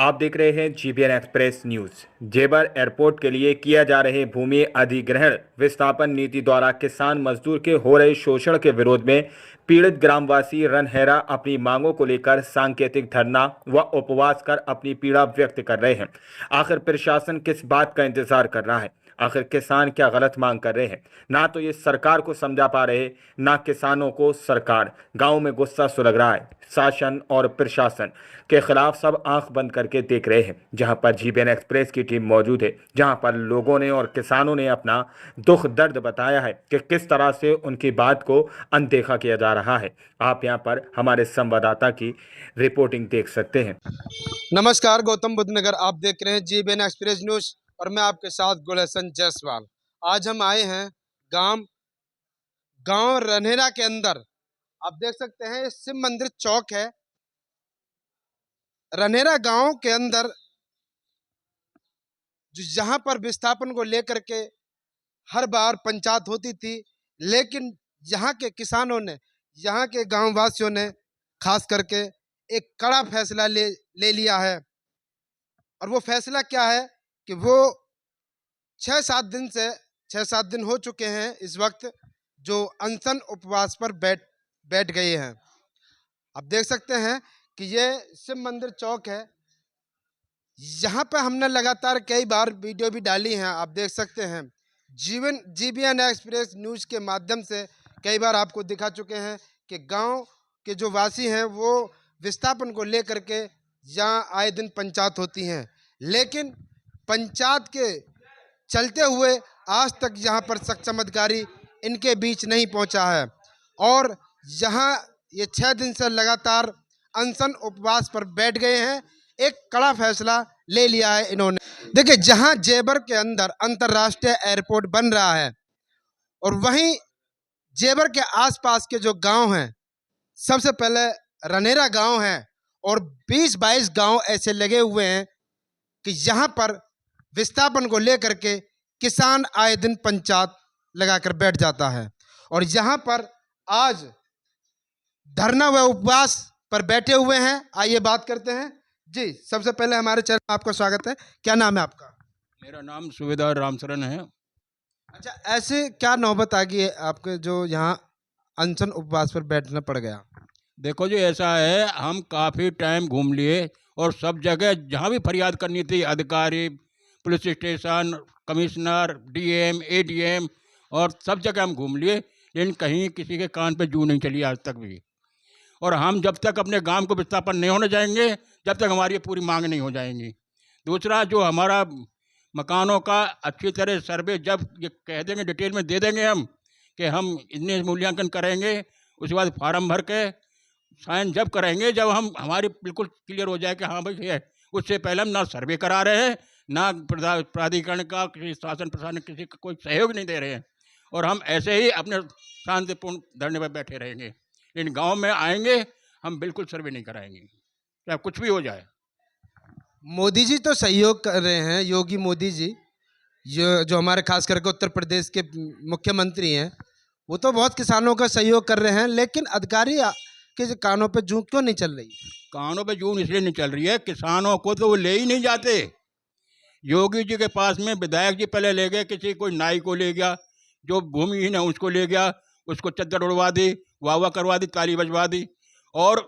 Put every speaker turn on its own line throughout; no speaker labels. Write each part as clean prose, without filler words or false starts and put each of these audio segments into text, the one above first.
आप देख रहे हैं जीबीएन एक्सप्रेस न्यूज। जेबर एयरपोर्ट के लिए किया जा रहे भूमि अधिग्रहण विस्थापन नीति द्वारा किसान मजदूर के हो रहे शोषण के विरोध में पीड़ित ग्रामवासी रनहेरा अपनी मांगों को लेकर सांकेतिक धरना व उपवास कर अपनी पीड़ा व्यक्त कर रहे हैं। आखिर प्रशासन किस बात का इंतजार कर रहा है? आखिर किसान क्या गलत मांग कर रहे हैं? ना तो ये सरकार को समझा पा रहे, ना किसानों को सरकार। गांव में गुस्सा सुलग रहा है। शासन और प्रशासन के खिलाफ सब आंख बंद करके देख रहे हैं। जहां पर जीबीएन एक्सप्रेस की टीम मौजूद है, जहां पर लोगों ने और किसानों ने अपना दुख दर्द बताया है कि किस तरह से उनकी बात को अनदेखा किया जा रहा है। आप यहां पर हमारे संवाददाता की रिपोर्टिंग देख सकते हैं।
नमस्कार, गौतम बुद्ध नगर आप देख रहे हैं जीबीएन एक्सप्रेस न्यूज और मैं आपके साथ गुलशन जायसवाल। आज हम आए हैं गांव रनहेरा के अंदर। आप देख सकते हैं शिव मंदिर चौक है। रनहेरा गांव के अंदर जहां पर विस्थापन को लेकर के हर बार पंचायत होती थी, लेकिन यहाँ के किसानों ने, यहाँ के गांव वासियों ने खास करके एक कड़ा फैसला ले लिया है। और वो फैसला क्या है कि वो 6-7 दिन हो चुके हैं इस वक्त जो अनशन उपवास पर बैठ गए हैं। आप देख सकते हैं कि ये शिव मंदिर चौक है। यहाँ पे हमने लगातार कई बार वीडियो भी डाली हैं। आप देख सकते हैं जीबीएन एक्सप्रेस न्यूज़ के माध्यम से कई बार आपको दिखा चुके हैं कि गांव के जो वासी हैं वो विस्थापन को लेकर के यहाँ आए दिन पंचायत होती हैं, लेकिन पंचायत के चलते हुए आज तक यहाँ पर सक्षम अधिकारी इनके बीच नहीं पहुँचा है। और यहाँ ये 6 दिन से लगातार अनशन उपवास पर बैठ गए हैं। एक कड़ा फैसला ले लिया है इन्होंने। देखिए, जहां जेबर के अंदर अंतर्राष्ट्रीय एयरपोर्ट बन रहा है और वहीं जेबर के आसपास के जो गांव हैं, सबसे पहले रनहेरा गांव है और 20-22 गांव ऐसे लगे हुए हैं कि यहां पर विस्थापन को लेकर के किसान आए दिन पंचायत लगाकर बैठ जाता है। और यहां पर आज धरना व उपवास पर बैठे हुए हैं। आइए बात करते हैं। जी, सबसे पहले हमारे चैनल में आपका स्वागत है। क्या नाम है आपका?
मेरा नाम सूबेदार रामशरण है।
अच्छा, ऐसे क्या नौबत आ गई है आपके जो यहाँ अनशन उपवास पर बैठना पड़ गया?
देखो जी, ऐसा है, हम काफ़ी टाइम घूम लिए और सब जगह जहाँ भी फरियाद करनी थी, अधिकारी, police station, commissioner, DM, ADM, और सब जगह हम घूम लिए, लेकिन कहीं किसी के कान पे जू नहीं चली आज तक भी। और हम जब तक अपने गांव को विस्थापन नहीं होने जाएंगे, जब तक हमारी पूरी मांग नहीं हो जाएंगी। दूसरा, जो हमारा मकानों का अच्छी तरह सर्वे जब ये कह देंगे, डिटेल में दे देंगे हम कि हम इतने मूल्यांकन करेंगे, उसके बाद फार्म भर के साइन जब करेंगे, जब हमारी बिल्कुल क्लियर हो जाए कि हाँ भाई है, उससे पहले हम ना सर्वे करा रहे हैं, ना प्राधिकरण का, किसी शासन प्रशासन किसी का कोई सहयोग नहीं दे रहे हैं। और हम ऐसे ही अपने शांतिपूर्ण धरने पर बैठे रहेंगे, लेकिन गांव में आएंगे हम बिल्कुल सर्वे नहीं कराएंगे, चाहे कुछ भी हो जाए।
मोदी जी तो सहयोग कर रहे हैं, योगी मोदी जी जो हमारे खास करके उत्तर प्रदेश के मुख्यमंत्री हैं, वो तो बहुत किसानों का सहयोग कर रहे हैं, लेकिन अधिकारी के कानों पे जूं क्यों नहीं चल रही?
कानों पे जून इसलिए नहीं चल रही है, किसानों को तो वो ले ही नहीं जाते। योगी जी के पास में विधायक जी पहले ले गए, किसी कोई नाई को ले गया, जो भूमिहीन है उसको ले गया, उसको चद्दर उड़वा दी, वाह वाह करवा दी, ताली बजवा दी, और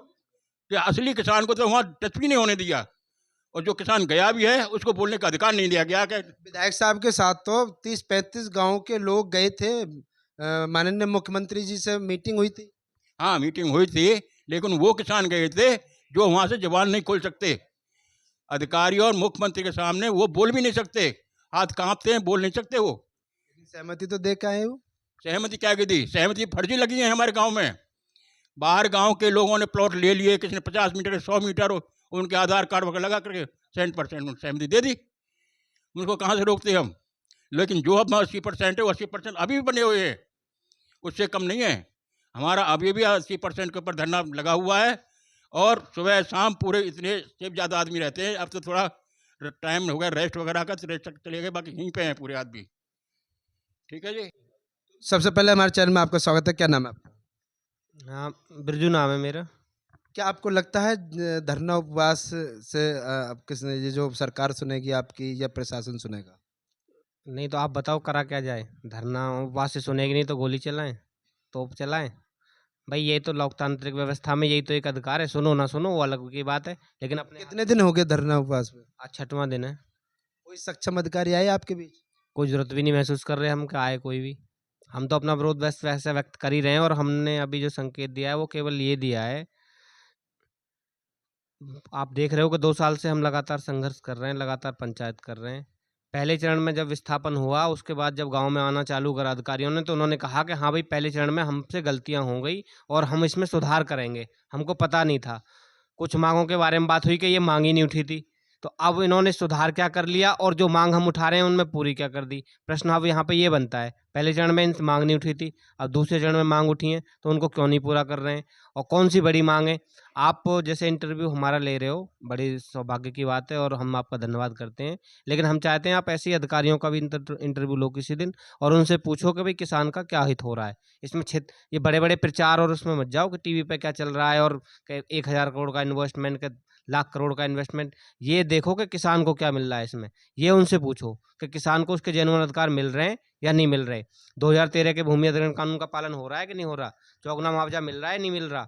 असली किसान को तो वहाँ टच भी नहीं होने दिया। और जो किसान गया भी है उसको बोलने का अधिकार नहीं दिया गया। कि
विधायक साहब के साथ तो 30-35 गाँव के लोग गए थे, माननीय मुख्यमंत्री जी से मीटिंग हुई थी।
हाँ, मीटिंग हुई थी, लेकिन वो किसान गए थे जो वहाँ से जबान नहीं खोल सकते। अधिकारी और मुख्यमंत्री के सामने वो बोल भी नहीं सकते, हाथ कांपते हैं, बोल नहीं सकते। वो
सहमति तो दे के आए हो?
सहमति क्या की थी? सहमति फर्जी लगी है हमारे गांव में। बाहर गांव के लोगों ने प्लॉट ले लिए, किसी ने 50 मीटर 100 मीटर, उनके आधार कार्ड वगैरह लगा करके 100% सहमति दे दी। उनको कहाँ से रोकते हम? लेकिन जो अब 80% है, वो 80% अभी भी बने हुए हैं, उससे कम नहीं है। हमारा अभी भी 80% के ऊपर धरना लगा हुआ है, और सुबह शाम पूरे इतने से ज़्यादा आदमी रहते हैं। अब तो थोड़ा टाइम हो गया रेस्ट वगैरह का, तो रेस्ट चले गए, बाकी यहीं पे हैं पूरे आदमी। ठीक है जी।
सबसे पहले हमारे चैनल में आपका स्वागत है। क्या नाम है आपका?
हाँ, बिरजू नाम है मेरा।
क्या आपको लगता है धरना उपवास से अब किसने ये जो सरकार सुनेगी आपकी या प्रशासन सुनेगा?
नहीं तो आप बताओ करा क्या जाए? धरना उपवास से सुनेगी नहीं तो गोली चलाएं, तोप चलाएं? भाई ये तो लोकतांत्रिक व्यवस्था में यही तो एक अधिकार है, सुनो ना सुनो वो अलग की बात है, लेकिन अपने
कितने दिन हो गए धरना उपवास में?
आज 6वां दिन है।
कोई सक्षम अधिकारी आए आपके बीच?
कोई जरूरत भी नहीं महसूस कर रहे हम कि आए कोई भी। हम तो अपना विरोध वैसे व्यक्त कर ही रहे हैं और हमने अभी जो संकेत दिया है वो केवल ये दिया है, आप देख रहे हो कि 2 साल से हम लगातार संघर्ष कर रहे हैं, लगातार पंचायत कर रहे हैं। पहले चरण में जब विस्थापन हुआ, उसके बाद जब गाँव में आना चालू करा अधिकारियों ने, तो उन्होंने कहा कि हाँ भाई, पहले चरण में हमसे गलतियाँ हो गई और हम इसमें सुधार करेंगे। हमको पता नहीं था। कुछ माँगों के बारे में बात हुई कि ये माँग ही नहीं उठी थी। तो अब इन्होंने सुधार क्या कर लिया और जो माँग हम उठा रहे हैं उनमें पूरी क्या कर दी? प्रश्न अब यहाँ पे ये बनता है, पहले चरण में इनसे माँग नहीं उठी थी, अब दूसरे चरण में माँग उठी है, तो उनको क्यों नहीं पूरा कर रहे हैं? और कौन-सी बड़ी माँग है? आप जैसे इंटरव्यू हमारा ले रहे हो, बड़ी सौभाग्य की बात है और हम आपका धन्यवाद करते हैं। लेकिन हम चाहते हैं आप ऐसे ही अधिकारियों का भी इंटरव्यू लो किसी दिन और उनसे पूछो कि भई किसान का क्या हित हो रहा है? इसमें ये बड़े-बड़े प्रचार और उसमें मत जाओ कि टीवी पे क्या चल रहा है और क 1000 करोड़ का इन्वेस्टमेंट, क लाख करोड़ का इन्वेस्टमेंट। ये देखो कि किसान को क्या मिल रहा है इसमें। ये उनसे पूछो कि किसान को उसके जेन्युइन अधिकार मिल रहे हैं या नहीं मिल रहे? 2013 के भूमि अधिग्रहण कानून का पालन हो रहा है कि नहीं हो रहा? चौगुना मुआवजा मिल रहा है, नहीं मिल रहा?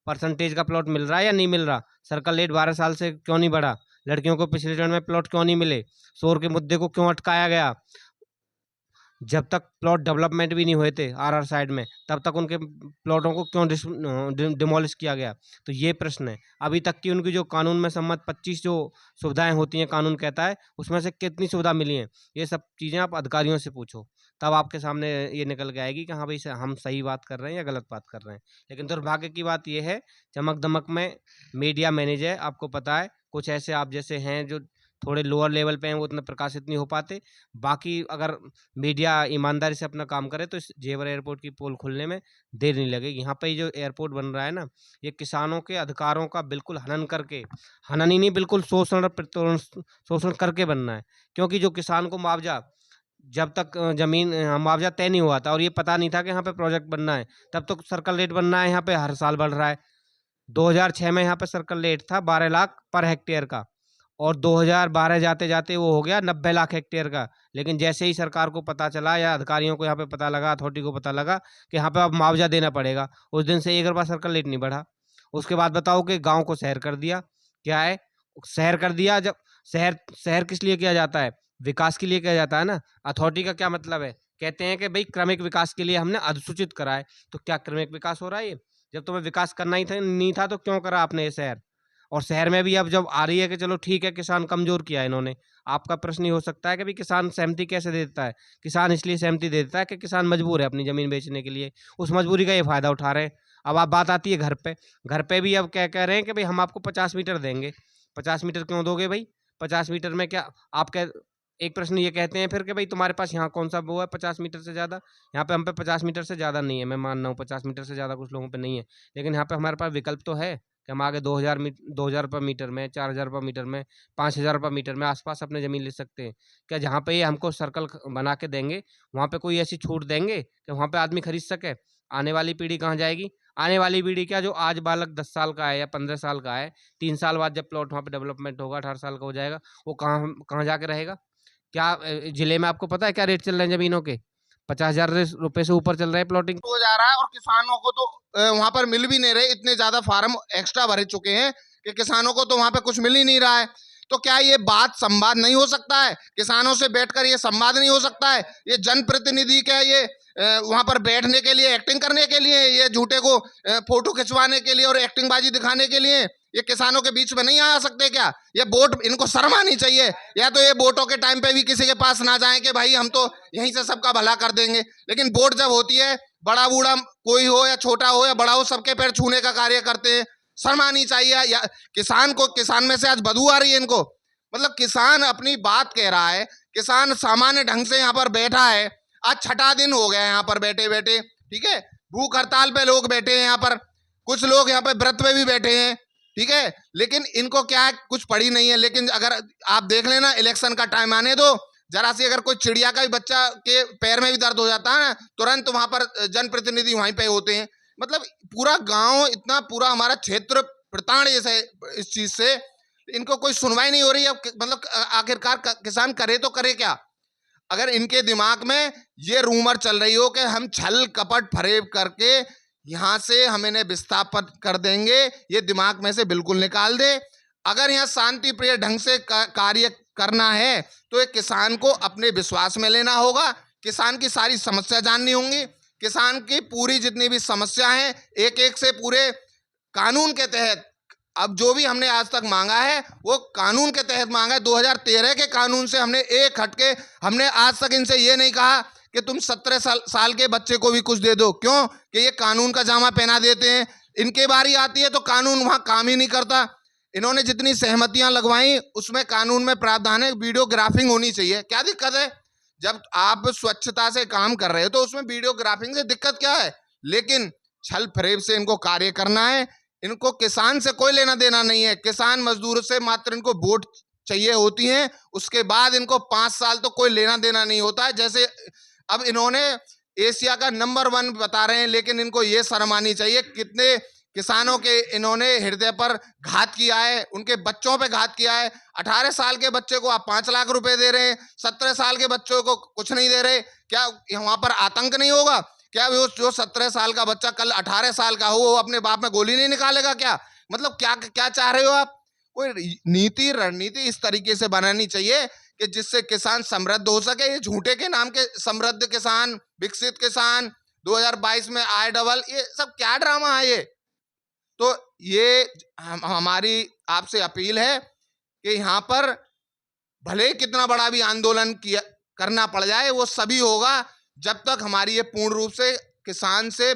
परसेंटेज का प्लॉट मिल रहा है या नहीं मिल रहा? सर्कल रेट 12 साल से क्यों नहीं बढ़ा? लड़कियों को पिछले चरण में प्लॉट क्यों नहीं मिले? शोर के मुद्दे को क्यों अटकाया गया? जब तक प्लॉट डेवलपमेंट भी नहीं हुए थे आरआर साइड में, तब तक उनके प्लॉटों को क्यों डिमोलिश किया गया? तो ये प्रश्न है। अभी तक की उनकी जो कानून में सम्मत 25 जो सुविधाएँ होती हैं, कानून कहता है, उसमें से कितनी सुविधा मिली हैं? ये सब चीज़ें आप अधिकारियों से पूछो, तब आपके सामने ये निकल के आएगी कि हाँ भाई, हम सही बात कर रहे हैं या गलत बात कर रहे हैं। लेकिन दुर्भाग्य की बात ये है, चमक-दमक में मीडिया मैनेज है, आपको पता है, कुछ ऐसे आप जैसे हैं जो थोड़े लोअर लेवल पे हैं, वो उतने प्रकाशित नहीं हो पाते। बाकी अगर मीडिया ईमानदारी से अपना काम करे तो इस जेवर एयरपोर्ट की पोल खुलने में देर नहीं लगेगी। यहाँ पे ये जो एयरपोर्ट बन रहा है ना, ये किसानों के अधिकारों का बिल्कुल हनन करके, हनन ही नहीं, बिल्कुल शोषण और शोषण करके बनना है। क्योंकि जो किसान को मुआवजा, जब तक ज़मीन मुआवजा तय नहीं हुआ था और ये पता नहीं था कि यहाँ पे प्रोजेक्ट बनना है, तब तो सर्कल रेट बनना है यहाँ पे हर साल बढ़ रहा है। 2006 में यहाँ पे सर्कल रेट था 12 लाख पर हेक्टेयर का और 2012 जाते-जाते वो हो गया 90 लाख हेक्टेयर का। लेकिन जैसे ही सरकार को पता चला या अधिकारियों को यहाँ पे पता लगा, अथॉरिटी को पता लगा कि यहाँ पे अब मुआवजा देना पड़ेगा, उस दिन से 1 रुपया सर्कल रेट नहीं बढ़ा। उसके बाद बताओ कि गाँव को शहर कर दिया। क्या है? शहर कर दिया। जब शहर शहर किस लिए किया जाता है? विकास के लिए किया जाता है ना। अथॉरिटी का क्या मतलब है? कहते हैं कि भई क्रमिक विकास के लिए हमने अधिसूचित करा है। तो क्या क्रमिक विकास हो रहा है ये? जब तुम्हें विकास करना ही था नहीं था तो क्यों करा आपने ये शहर? और शहर में भी अब जब आ रही है कि चलो ठीक है, किसान कमज़ोर किया है इन्होंने। आपका प्रश्न ये हो सकता है कि भई किसान सहमति कैसे दे देता है? किसान इसलिए सहमति दे देता है कि किसान मजबूर है अपनी ज़मीन बेचने के लिए। उस मजबूरी का ये फ़ायदा उठा रहे हैं। अब आप बात आती है घर पे। घर पे भी अब क्या कह रहे हैं कि भई हम आपको 50 मीटर देंगे। 50 मीटर क्यों दोगे भई? 50 मीटर में क्या आप कह एक प्रश्न ये कहते हैं फिर कि भई तुम्हारे पास यहाँ कौन-सा वो है 50 मीटर से ज़्यादा? यहाँ पे हम पे 50 मीटर से ज़्यादा नहीं है, मैं मान रहा हूँ 50 मीटर से ज़्यादा कुछ लोगों पे नहीं है। लेकिन यहाँ पे हमारे पास विकल्प तो है कि हम आगे 2000 रुपये मीटर में, 4000 रुपये मीटर में, 5000 रुपये मीटर में आस-पास अपनी ज़मीन ले सकते हैं। क्या जहाँ पे ये हमको सर्कल बना के देंगे, वहाँ पे कोई ऐसी छूट देंगे कि वहाँ पे आदमी खरीद सके? आने वाली पीढ़ी कहाँ जाएगी? आने वाली पीढ़ी क्या, जो आज बालक 10 साल का है या 15 साल का है, 3 साल बाद जब प्लॉट वहाँ पे डेवलपमेंट होगा, 18 साल का हो जाएगा, वो कहाँ जाके रहेगा? क्या जिले में आपको पता है क्या रेट चल रहे हैं ज़मीनों के? 50,000 रुपए से ऊपर चल रहे हैं प्लॉटिंग।
हो जा रहा है और किसानों को तो वहां पर मिल भी नहीं रहे, इतने ज्यादा फार्म एक्स्ट्रा भरे चुके हैं कि किसानों को तो वहां पे कुछ मिल ही नहीं रहा है। तो क्या ये बात संवाद नहीं हो सकता है? किसानों से बैठकर ये संवाद नहीं हो सकता है? ये जनप्रतिनिधि क्या ये वहां पर बैठने के लिए, एक्टिंग करने के लिए, ये झूठे को फोटो खिंचवाने के लिए और एक्टिंग बाजी दिखाने के लिए ये किसानों के बीच में नहीं आ सकते क्या? ये वोट इनको शर्म आनी चाहिए। या तो ये वोटों के टाइम पे भी किसी के पास ना जाएं कि भाई हम तो यहीं से सबका भला कर देंगे, लेकिन वोट जब होती है, बड़ा बूढ़ा कोई हो या छोटा हो या बड़ा हो, सबके पैर छूने का कार्य करते हैं। शर्म आनी चाहिए। या किसान में से आज बदबू आ रही है इनको। मतलब किसान अपनी बात कह रहा है, किसान सामान्य ढंग से यहाँ पर बैठा है। आज 6ठा दिन हो गया यहाँ पर बैठे बैठे, ठीक है। भूख हड़ताल पे लोग बैठे हैं यहाँ पर, कुछ लोग यहाँ पे व्रत पे भी बैठे हैं, ठीक है। लेकिन इनको क्या है, कुछ पड़ी नहीं है। लेकिन अगर आप देख लेना, इलेक्शन का टाइम आने दो, जरा सी अगर कोई चिड़िया का भी बच्चा के पैर में भी दर्द हो जाता है ना, तुरंत वहां पर जनप्रतिनिधि वहीं पे होते हैं। मतलब पूरा गांव, इतना पूरा हमारा क्षेत्र प्रताड़ित है इस चीज से, इनको कोई सुनवाई नहीं हो रही है। मतलब आखिरकार किसान करे तो करे क्या? अगर इनके दिमाग में ये रूमर चल रही हो कि हम छल कपट फरेब करके यहां से हम इन्हें विस्थापित कर देंगे, ये दिमाग में से बिल्कुल निकाल दे। अगर यहाँ शांति प्रिय ढंग से कार्य करना है तो एक किसान को अपने विश्वास में लेना होगा, किसान की सारी समस्या जाननी होंगी, किसान की पूरी जितनी भी समस्या है एक एक से पूरे कानून के तहत, अब जो भी हमने आज तक मांगा है वो कानून के तहत मांगा है। 2013 के कानून से हमने एक हटके, हमने आज तक इनसे ये नहीं कहा कि तुम 17 साल के बच्चे को भी कुछ दे दो, क्यों कि ये कानून का जामा पहना देते हैं। इनके बारी आती है तो कानून वहां काम ही नहीं करता। इन्होंने जितनी सहमतियां लगवाई उसमें कानून में प्रावधान है वीडियोग्राफिंग होनी चाहिए। क्या दिक्कत है? जब आप स्वच्छता से काम कर रहे हो तो उसमें वीडियोग्राफिंग से दिक्कत क्या है? लेकिन छल फरेब से इनको कार्य करना है। इनको किसान से कोई लेना देना नहीं है, किसान मजदूर से मात्र इनको वोट चाहिए होती हैं, उसके बाद इनको 5 साल तो कोई लेना देना नहीं होता है। जैसे अब इन्होंने एशिया का नंबर 1 बता रहे हैं, लेकिन इनको ये शर्म आनी चाहिए कितने किसानों के इन्होंने हृदय पर घात किया है, उनके बच्चों पे घात किया है। 18 साल के बच्चे को आप 5 लाख रुपए दे रहे हैं, 17 साल के बच्चों को कुछ नहीं दे रहे। क्या वहां पर आतंक नहीं होगा? क्या वो जो 17 साल का बच्चा कल 18 साल का हो वो अपने बाप में गोली नहीं निकालेगा क्या? मतलब क्या क्या चाह रहे हो आप? कोई नीति रणनीति इस तरीके से बनानी चाहिए कि जिससे किसान समृद्ध हो सके। ये झूठे के नाम के समृद्ध किसान, विकसित किसान, 2022 में आय डबल, ये सब क्या ड्रामा है ये? तो ये हमारी आपसे अपील है कि यहाँ पर भले कितना बड़ा भी आंदोलन किया करना पड़ जाए, वो सभी होगा जब तक हमारी ये पूर्ण रूप से किसान से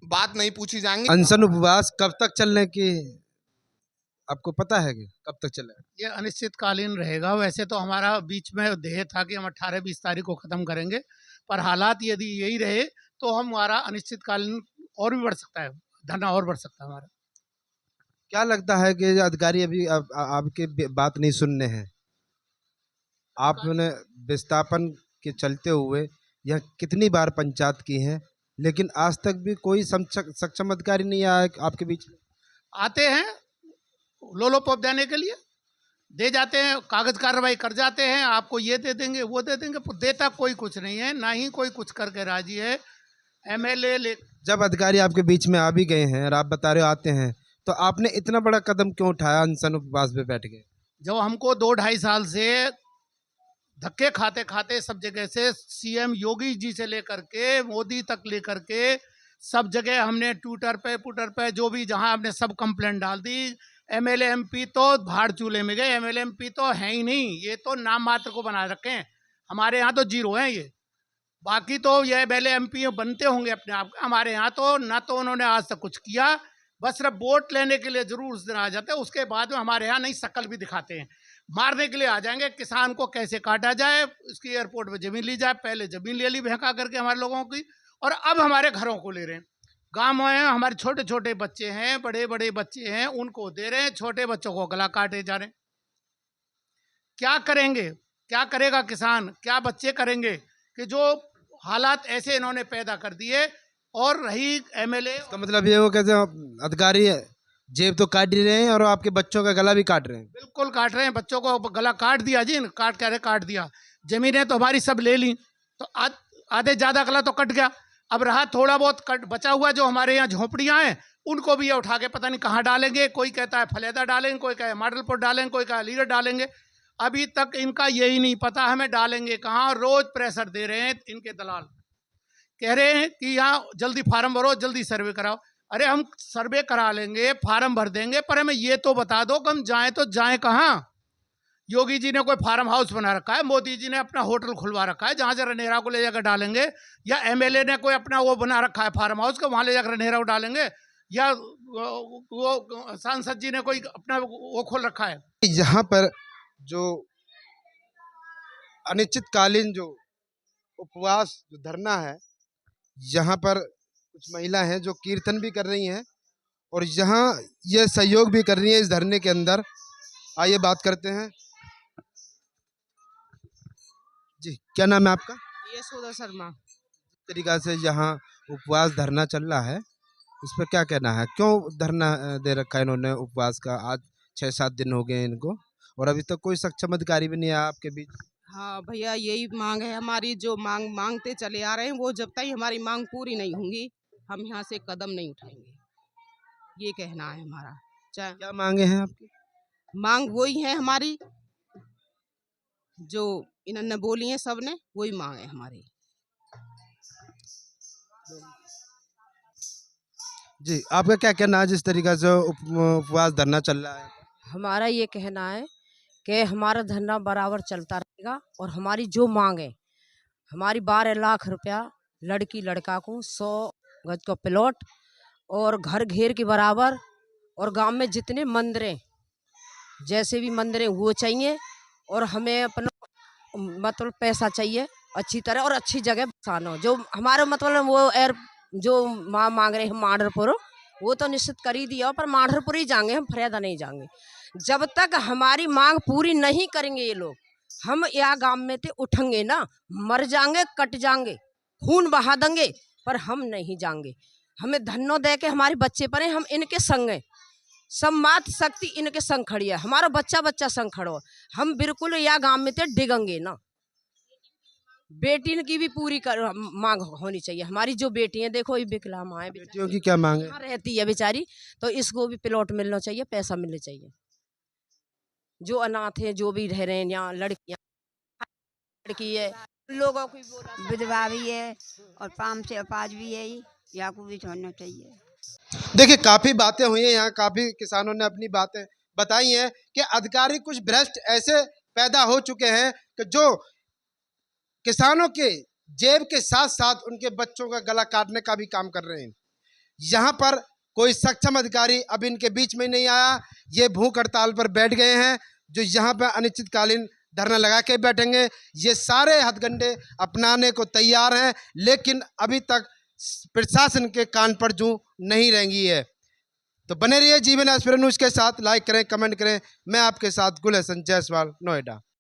बात नहीं पूछी जाएंगी।
अनशन उपवास कब तक चलने की आपको पता है कि कब तक चलेगा?
ये अनिश्चितकालीन रहेगा। वैसे तो हमारा बीच में ध्येय था कि हम 18-20 तारीख को ख़त्म करेंगे, पर हालात यदि यही रहे तो हमारा अनिश्चितकालीन और भी बढ़ सकता है, धरना और बढ़ सकता है हमारा।
क्या लगता है कि अधिकारी अभी आपकी बात नहीं सुनने हैं? आपने विस्थापन के चलते हुए यह कितनी बार पंचायत की है, लेकिन आज तक भी कोई सक्षम अधिकारी नहीं आया आपके बीच में?
आते हैं लोलोपोप देने के लिए, दे जाते हैं, कागज कार्रवाई कर जाते हैं, आपको ये दे देंगे वो दे देंगे, देता कोई कुछ नहीं है, ना ही कोई कुछ करके राजी है। एमएलए
जब अधिकारी आपके बीच में आ भी गए हैं और आप बता रहे हो आते हैं, तो आपने इतना बड़ा कदम क्यों उठाया, अनशन उपवास पे बैठ गए?
जब हमको 2-2.5 साल से धक्के खाते खाते सब जगह से, सीएम योगी जी से लेकर के मोदी तक लेकर के सब जगह हमने ट्विटर पे जो भी जहां हमने सब कंप्लेंट डाल दी। एमएलए एमपी तो भाड़ चूल्हे में गए, एमएलए एमपी तो है ही नहीं, ये तो नाम मात्र को बना रखे हैं। हमारे यहाँ तो जीरो हैं ये, बाकी तो ये एमएलए एमपी बनते होंगे अपने आप। हमारे यहाँ तो ना तो उन्होंने आज तक कुछ किया, बस सिर्फ वोट लेने के लिए जरूर उस दिन आ जाते हैं, उसके बाद में हमारे यहाँ नई शक्ल भी दिखाते हैं। मारने के लिए आ जाएंगे, किसान को कैसे काटा जाए, उसकी एयरपोर्ट में जमीन ली जाए। पहले जमीन ले ली भैंका करके हमारे लोगों की, और अब हमारे घरों को ले रहे हैं। गाँव में हमारे छोटे छोटे बच्चे हैं, बड़े बड़े बच्चे हैं, उनको दे रहे हैं, छोटे बच्चों को गला काटे जा रहे हैं। क्या करेंगे, क्या करेगा किसान, क्या बच्चे करेंगे कि जो हालात ऐसे इन्होंने पैदा कर दिए। और रही एमएलए,
इसका मतलब ये वो कैसे अधिकारी जेब तो काट ही रहे हैं और आपके बच्चों का गला भी काट रहे हैं?
बिल्कुल काट रहे हैं, बच्चों को गला काट दिया जी, काट दिया। जमीनें तो हमारी सब ले ली, तो आधे ज़्यादा गला तो कट गया। अब रहा थोड़ा बहुत बचा हुआ जो हमारे यहाँ झोपड़ियाँ हैं, उनको भी ये उठा के पता नहीं कहाँ डालेंगे। कोई कहता है फलेदा डालेंगे, कोई कहता है मॉडलपुर डालेंगे, कोई कहता है लीडर डालेंगे। अभी तक इनका यही नहीं पता हमें डालेंगे कहाँ। रोज प्रेशर दे रहे हैं इनके दलाल, कह रहे हैं कि यहाँ जल्दी फार्म भरो, जल्दी सर्वे कराओ। अरे हम सर्वे करा लेंगे, फार्म भर देंगे, पर हमें ये तो बता दो कि हम जाएँ तो जाएँ कहाँ। योगी जी ने कोई फार्म हाउस बना रखा है, मोदी जी ने अपना होटल खुलवा रखा है जहाँ से रनेरा को ले जाकर डालेंगे, या एमएलए ने कोई अपना वो बना रखा है फार्म हाउस का, वहाँ ले जाकर रनेरा को डालेंगे, या वो सांसद जी ने कोई अपना वो खोल रखा है।
यहाँ पर जो अनिश्चितकालीन जो उपवास जो धरना है, यहाँ पर कुछ महिला हैं जो कीर्तन भी कर रही हैं और यहाँ ये सहयोग भी कर रही है इस धरने के अंदर। आइए बात करते हैं। जी, क्या नाम है आपका?
यशोदा शर्मा।
तरीका से यहाँ उपवास धरना चल रहा है, इस पर क्या कहना है? क्यों धरना दे रखा है इन्होंने उपवास का? आज 6-7 दिन हो गए हैं इनको और अभी तक कोई सक्षम अधिकारी भी नहीं आया आपके बीच।
हाँ भैया, यही मांग है हमारी, जो मांगते चले आ रहे हैं, वो जब तक हमारी मांग पूरी नहीं होंगी हम यहाँ से कदम नहीं उठाएंगे, ये कहना है हमारा। चाहे
क्या मांगे हैं आपकी?
मांग वही है हमारी जो इन्होंने बोली है, सबने वही मांग है हमारी।
जी, आपका क्या कहना है जिस तरीके से उपवास धरना चल रहा है?
हमारा ये कहना है कि हमारा धरना बराबर चलता रहेगा और हमारी जो मांग है, हमारी 12 लाख रुपया लड़की लड़का को 100 गज का प्लॉट और घर घेर के बराबर, और गांव में जितने मंदिरें, जैसे भी मंदिरें वो चाहिए, और हमें अपना मतलब पैसा चाहिए अच्छी तरह और अच्छी जगह बसाना। जो हमारे मतलब वो जो मांग रहे हैं माधरपुर, वो तो निश्चित कर ही दिया, पर माधरपुर ही जाएंगे हम, फरियादा नहीं जाएंगे। जब तक हमारी मांग पूरी नहीं करेंगे ये लोग, हम यहाँ गांव में थे उठेंगे ना, मर जाएंगे, कट जाएंगे, खून बहा देंगे, पर हम नहीं जाएंगे। हमें धन्नो दे के हमारे बच्चे पर हम इनके संग हैं, सब मात शक्ति इनके संग खड़ी है, हमारा बच्चा बच्चा संग खड़ो, हम बिल्कुल यहाँ गांव में थे डिगेंगे ना। बेटी की भी पूरी मांग होनी चाहिए। हमारी जो बेटी है, देखो ये विकलांग माँ है,
बेटियों की क्या मांग है?
यहाँ रहती है बेचारी, तो इसको भी प्लॉट मिलना चाहिए, पैसा मिलना चाहिए। जो अनाथ है, जो भी रह रहे हैं यहाँ, लड़कियाँ, लड़की है, लोगों को बोला
विधवा भी है और 5 से अपाज भी है, या को भी छोड़ना चाहिए।
देखिए, काफी बातें हुई हैं यहाँ, काफी किसानों ने अपनी बातें बताई हैं कि अधिकारी कुछ भ्रष्ट ऐसे पैदा हो चुके हैं कि जो किसानों के जेब के साथ साथ उनके बच्चों का गला काटने का भी काम कर रहे हैं। यहाँ पर कोई सक्षम अधिकारी अब इनके बीच में नहीं आया। ये भूख हड़ताल पर बैठ गए हैं, जो यहाँ पर अनिश्चितकालीन धरना लगा के बैठेंगे। ये सारे हथकंडे अपनाने को तैयार हैं, लेकिन अभी तक प्रशासन के कान पर जूं नहीं रेंगी है। तो बने रहिए जीवन एक्सप्रेस न्यूज़ के साथ, लाइक करें, कमेंट करें। मैं आपके साथ गुल हसन जायसवाल, नोएडा।